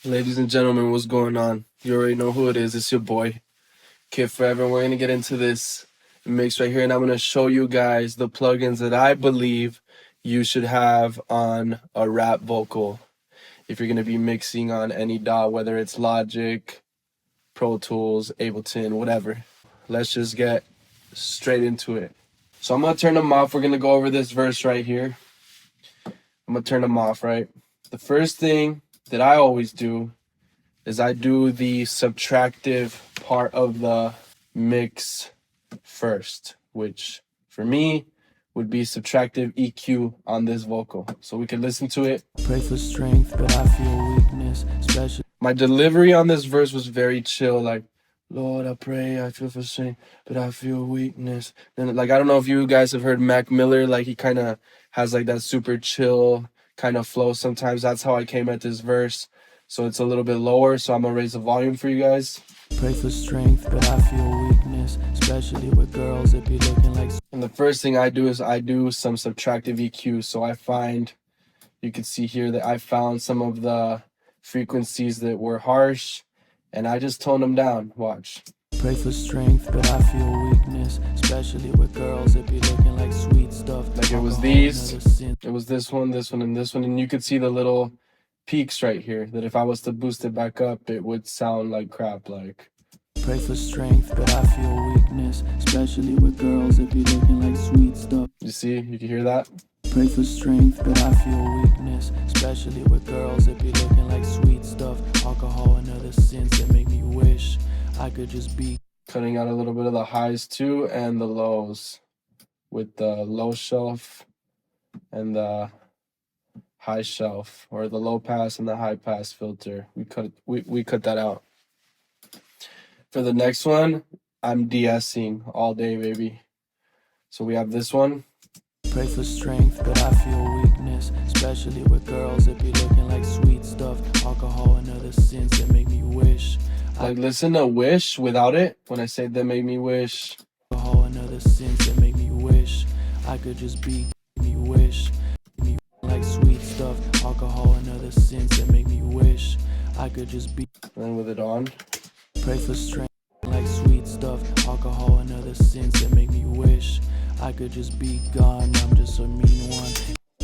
Ladies and gentlemen, what's going on? You already know who it is. It's your boy, Kid Forever. We're going to get into this mix right here, and I'm going to show you guys the plugins that I believe you should have on a rap vocal if you're going to be mixing on any DAW, whether it's Logic, Pro Tools, Ableton, whatever. Let's just get straight into it. So I'm going to turn them off. We're going to go over this verse right here. I'm going to turn them off, right? The first thing that I always do is I do the subtractive part of the mix first, which for me would be subtractive EQ on this vocal. So we can listen to it. Pray for strength, but I feel weakness, especially. My delivery on this verse was very chill, like, Lord, I pray, I feel for strength, but I feel weakness. And like, I don't know if you guys have heard Mac Miller, like he kind of has like that super chill kind of flow sometimes. That's how I came at this verse. So it's a little bit lower, so I'm gonna raise the volume for you guys. Pray for strength, but I feel weakness, especially with girls that be looking like. And the first thing I do is I do some subtractive EQ. So I find, you can see here that I found some of the frequencies that were harsh, and I just toned them down. Watch. Pray for strength, but I feel weakness, especially with girls that be looking like sweet stuff. Like it was these, it was this one, and this one, and you could see the little peaks right here that if I was to boost it back up, it would sound like crap. Like, pray for strength, but I feel weakness, especially with girls that be looking like sweet stuff. You see, you can hear that. Pray for strength, but I feel weakness, especially with girls that be looking like sweet stuff. Alcohol and other sins that make me wish I could just be. Cutting out a little bit of the highs too and the lows with the low shelf and the high shelf, or the low pass and the high pass filter. We cut that out. For the next one, I'm de-essing all day, baby. So we have this one. Pray for strength, but I feel weakness, especially with girls that be looking like sweet stuff. Alcohol and other sins that make me wish. Like, listen to wish without it. When I say that make me wish. Alcohol and other sins that make me wish I could just be. Me wish me like sweet stuff. Alcohol and other sins that make me wish I could just be. And with it on. Pray for strength like sweet stuff. Alcohol and other sins that make me wish I could just be gone. I'm just a mean one.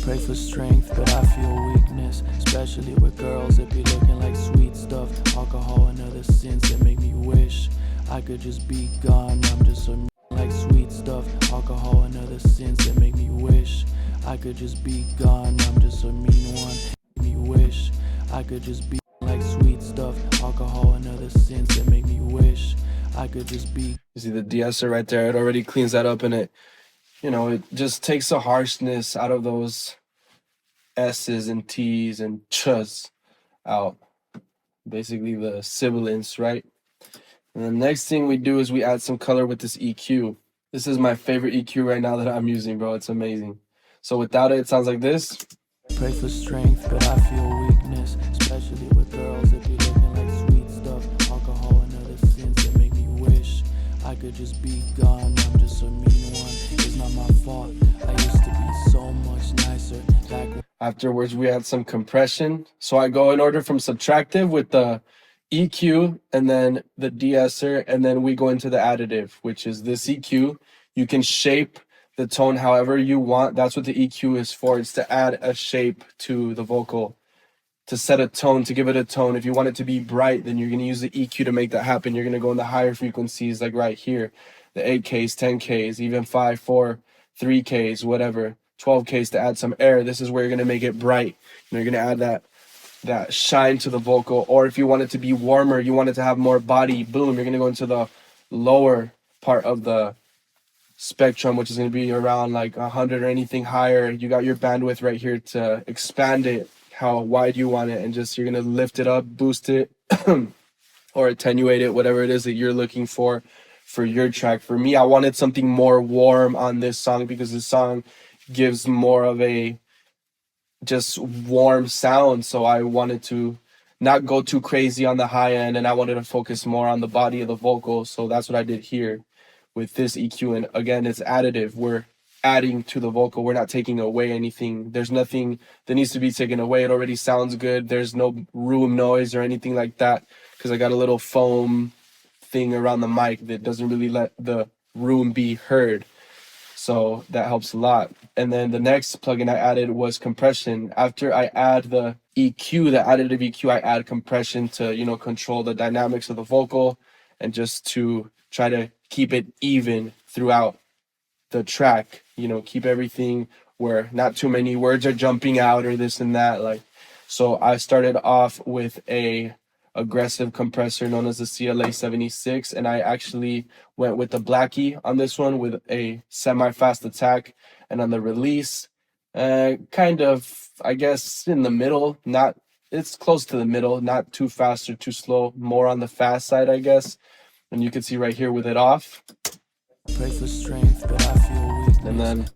Pray for strength, but I feel weakness, especially with girls that be looking like sweet stuff. Alcohol and other sins that make me wish I could just be gone. I'm just a mean like sweet stuff. Alcohol and other sins that make me wish I could just be gone. I'm just a mean one. Me wish I could just be like sweet stuff. Alcohol and other sins that make me wish I could just be. You see the de-esser right there? It already cleans that up, and it, you know, it just takes the harshness out of those S's and T's and ch's out. Basically the sibilants, right? And the next thing we do is we add some color with this EQ. This is my favorite EQ right now that I'm using, bro. It's amazing. So without it, it sounds like this. Pray for strength, but I feel weakness, especially with girls that be looking like sweet stuff. Alcohol and other sins that make me wish I could just be gone. I'm just a mean one. It's not my fault. I used to be so much nicer back when. Afterwards, we add some compression. So I go in order from subtractive with the EQ and then the de-esser, and then we go into the additive, which is this EQ. You can shape the tone however you want. That's what the EQ is for. It's to add a shape to the vocal, to set a tone, to give it a tone. If you want it to be bright, then you're going to use the EQ to make that happen. You're going to go in the higher frequencies, like right here, the 8Ks, 10Ks, even 5, 4, 3Ks, whatever, 12Ks to add some air. This is where you're going to make it bright. And you're going to add that shine to the vocal. Or if you want it to be warmer, you want it to have more body, boom, you're going to go into the lower part of the spectrum, which is going to be around like 100 or anything higher. You got your bandwidth right here to expand it how wide you want it, and just you're going to lift it up, boost it, or attenuate it, whatever it is that you're looking for your track. For me, I wanted something more warm on this song because this song gives more of a just warm sound, so I wanted to not go too crazy on the high end, and I wanted to focus more on the body of the vocal. So that's what I did here with this EQ. And again, it's additive. We're adding to the vocal. We're not taking away anything. There's nothing that needs to be taken away. It already sounds good. There's no room noise or anything like that, because I got a little foam thing around the mic that doesn't really let the room be heard. So that helps a lot. And then the next plugin I added was compression. After I add the EQ, the additive EQ, I add compression to, control the dynamics of the vocal and just to try to keep it even throughout the track, keep everything where not too many words are jumping out or this and that. So I started off with a aggressive compressor known as the CLA 76, and I actually went with the Blackie on this one with a semi-fast attack, and on the release, kind of, I guess, in the middle. It's close to the middle, not too fast or too slow, more on the fast side, I guess. And you can see right here with it off. Pray for strength, but I feel weakness. And then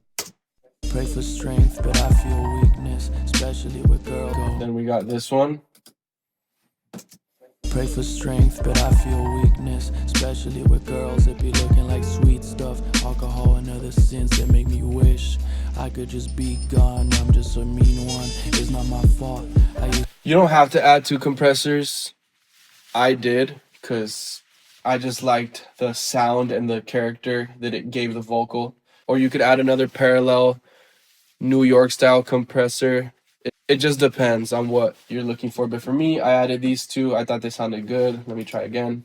pray for strength, but I feel weakness, especially with girls. Then we got this one. Pray for strength, but I feel weakness, especially with girls that be looking like sweet stuff, alcohol and other sins that make me wish I could just be gone. I'm just a mean one. It's not my fault. You don't have to add 2 compressors. I did, because I just liked the sound and the character that it gave the vocal. Or you could add another parallel New York style compressor. It just depends on what you're looking for. But for me, I added these 2. I thought they sounded good. Let me try again.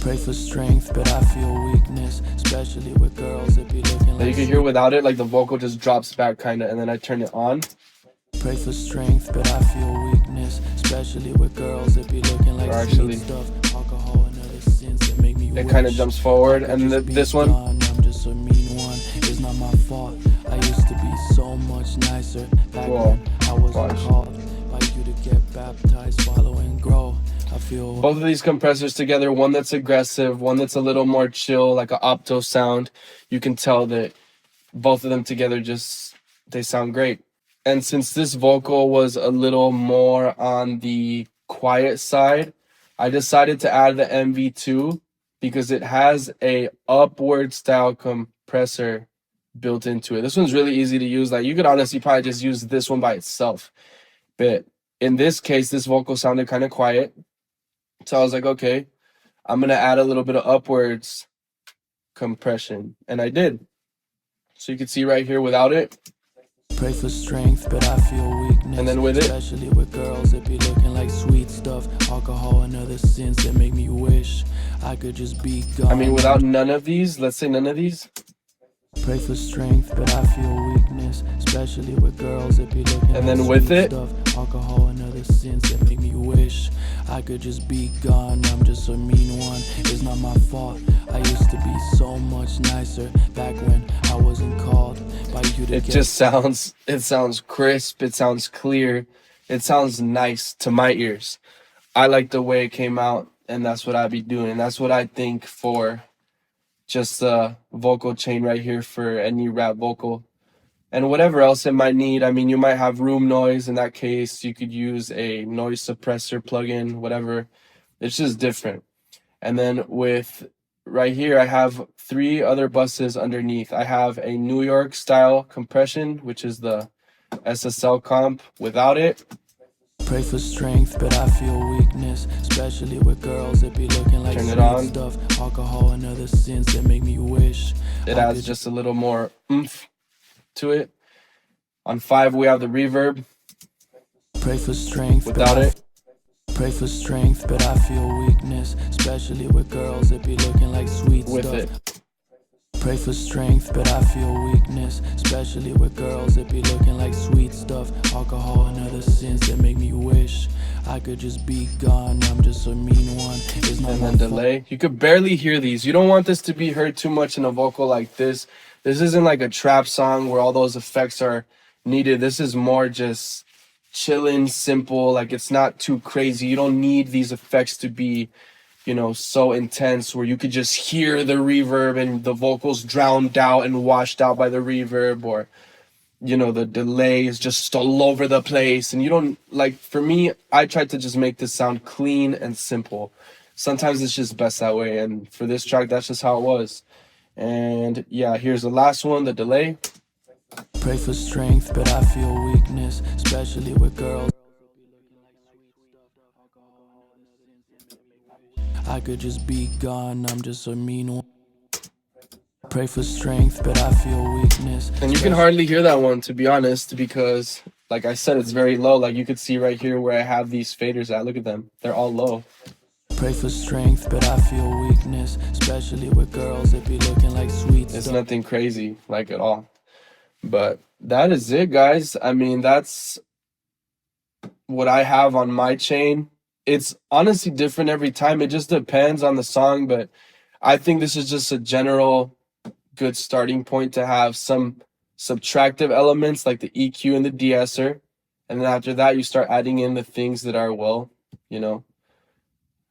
Pray for strength, but I feel weakness, especially with girls that be looking like. Now you can hear without it, like the vocal just drops back kind of, and then I turn it on. Pray for strength, but I feel weakness, especially with girls that be looking like actually, sweet stuff, alcohol and other sins that make me it kind of jumps forward, and this one. I'm just a mean one. It's not my fault. I used to be so much nicer back when I wasn't called by you to get baptized, follow and grow. I feel both of these compressors together, one that's aggressive, one that's a little more chill, like an opto sound. You can tell that both of them together they sound great. And since this vocal was a little more on the quiet side, I decided to add the MV2 because it has a upward style compressor built into it. This one's really easy to use. Like, you could honestly probably just use this one by itself. But in this case, this vocal sounded kind of quiet. So I was like, okay, I'm going to add a little bit of upwards compression. And I did. So you can see right here without it. Pray for strength, but I feel weakness. And then with it, especially with girls that be looking like sweet stuff, alcohol and other sins that make me wish I could just be gone. I mean, without none of these, let's say none of these. Pray for strength, but I feel weakness, especially with girls that be looking and like then with sweet it, stuff, alcohol and other sins that make me wish I could just be gone. I'm just a mean one. It's not my fault. I used to be so much nicer back when I wasn't called by you to it just sounds crisp, it sounds clear, it sounds nice to my ears. I like the way it came out, and that's what I be doing. That's what I think for just the vocal chain right here for any rap vocal. And whatever else it might need, I mean, you might have room noise. In that case, you could use a noise suppressor plugin, whatever. It's just different. And then with right here, I have 3 other buses underneath. I have a New York style compression, which is the SSL comp without it. Pray for strength, but I feel weakness, especially with girls that be looking like sweet stuff, alcohol and other sins that make me wish it adds just a little more oomph to it. On 5, we have the reverb. Pray for strength without it. Pray for strength, but I feel weakness, especially with girls that be looking like sweet with stuff. It. Pray for strength, but I feel weakness, especially with girls that be looking like sweet stuff, alcohol and other sins that make me wish I could just be gone. I'm just a mean one. It's not and my then delay. You could barely hear these. You don't want this to be heard too much in a vocal like this. This isn't like a trap song where all those effects are needed. This is more just chilling, simple. Like, it's not too crazy. You don't need these effects to be, so intense where you could just hear the reverb and the vocals drowned out and washed out by the reverb, or the delay is just all over the place. And you don't, like, for me, I tried to just make this sound clean and simple. Sometimes it's just best that way, and for this track, that's just how it was. And yeah, here's the last one, the delay. Pray for strength, but I feel weakness, especially with girls. I could just be gone, I'm just a mean one. Pray for strength, but I feel weakness. And you can hardly hear that one, to be honest, because like I said, it's very low. Like you could see right here where I have these faders at. Look at them. They're all low. Pray for strength, but I feel weakness, especially with girls that be looking like sweet It's stuff. nothing crazy, like at all. But that is it, guys. I mean, that's what I have on my chain. It's honestly different every time. It just depends on the song, but I think this is just a general good starting point to have some subtractive elements like the EQ and the de-esser. And then after that, you start adding in the things that are, well, you know,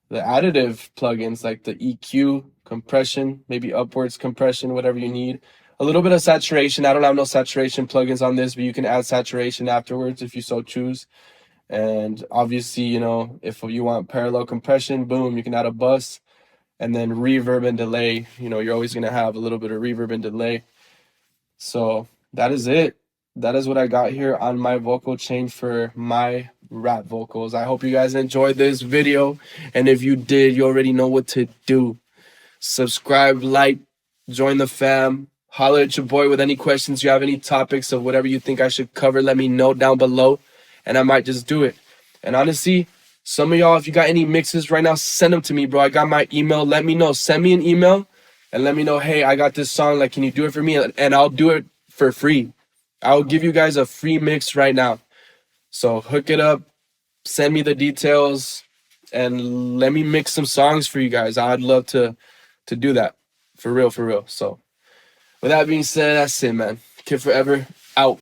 the additive plugins like the EQ, compression, maybe upwards compression, whatever you need. A little bit of saturation. I don't have no saturation plugins on this, but you can add saturation afterwards if you so choose. And obviously, you know, if you want parallel compression, boom, you can add a bus. And then reverb and delay, you know, you're always going to have a little bit of reverb and delay. So that is it. That is what I got here on my vocal chain for my rap vocals. I hope you guys enjoyed this video. And if you did, you already know what to do. Subscribe, like, join the fam. Holler at your boy with any questions you have, any topics of whatever you think I should cover. Let me know down below, and I might just do it. And honestly, some of y'all, if you got any mixes right now, send them to me, bro. I got my email. Let me know. Send me an email and let me know, hey, I got this song. Like, can you do it for me? And I'll do it for free. I'll give you guys a free mix right now. So hook it up. Send me the details and let me mix some songs for you guys. I'd love to do that. For real, for real. So with that being said, that's it, man. Kid Forever, out.